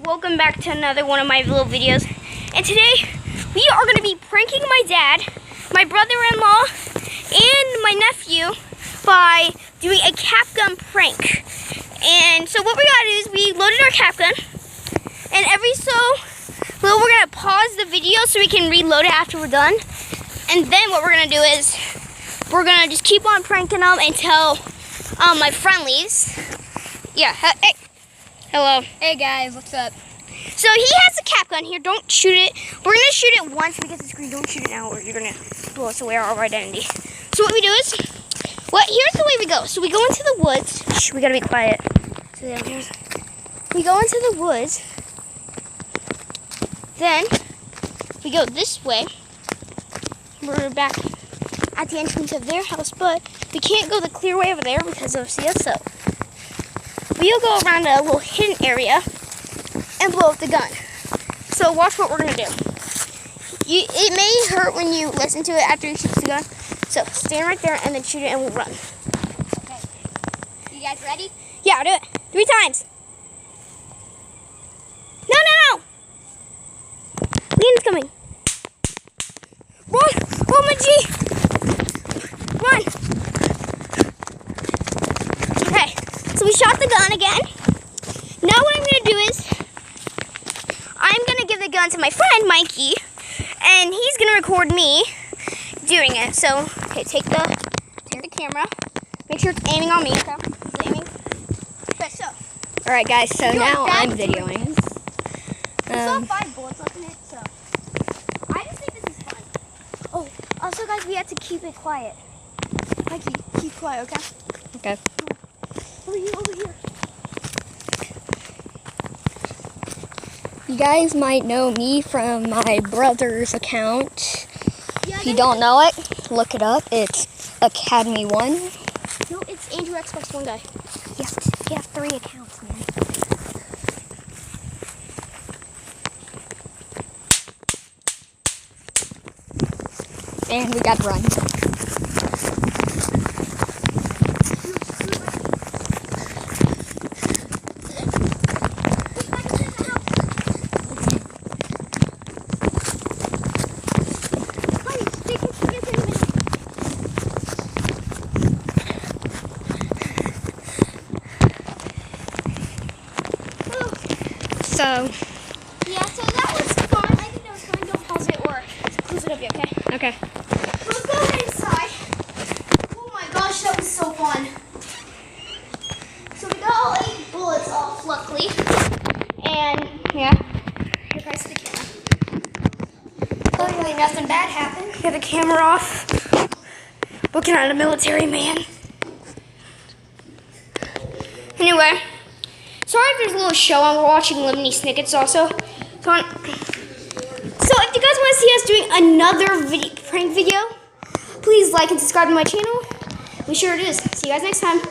welcome back to another one of my little videos. And today we are going to be pranking my dad, my brother-in-law, and my nephew by doing a cap gun prank. And so what we got to do is we loaded our cap gun, and every so little we're going to pause the video so we can reload it after we're done. And then what we're going to do is we're going to just keep on pranking them until my friend leaves. Yeah, hey. Hello. Hey guys, what's up? So he has a cap gun here. Don't shoot it. We're gonna shoot it once we get the screen. Don't shoot it now, or you're gonna blow us away our identity. So what we do is, here's the way we go. So we go into the woods. Shh, we gotta be quiet. So we go into the woods. Then we go this way. We're back at the entrance of their house, but we can't go the clear way over there because of CSO. We'll go around a little hidden area and blow up the gun. So watch what we're going to do. It may hurt when you listen to it after you shoot the gun. So stand right there and then shoot it and we'll run. Okay. You guys ready? Yeah, I'll do it. 3 times. No. Lean's coming. Run. Oh, my G. Run. Okay. So we shot the gun again. Now what I'm going to do is I'm going to give the gun to my friend, Mikey, and he's going to record me doing it. So, okay, take the camera. Make sure it's aiming on me. Okay? Is it aiming? Okay, so. All right, guys, so now I'm videoing. There's still 5 bullets left in it, so. I just think this is fun. Oh, also, guys, we have to keep it quiet. Mikey, keep quiet, okay? Okay. Over here. You guys might know me from my brother's account. If you don't know it, look it up. It's Academy1. No, it's Andrew Xbox One guy. You have 3 accounts, man. And we got to run. So that was fun. I think that was fun. Don't pause it or close it up yet, okay? Okay. Let's go inside. Oh my gosh, that was so fun. So we got all 8 bullets off, luckily. And yeah, here guys, the camera. Luckily nothing bad happened. Get the camera off. Looking at a military man. Anyway. Sorry if there's a little show on. We're watching Lemony Snicket's also. So if you guys want to see us doing another prank video, please like and subscribe to my channel. We sure it is. See you guys next time.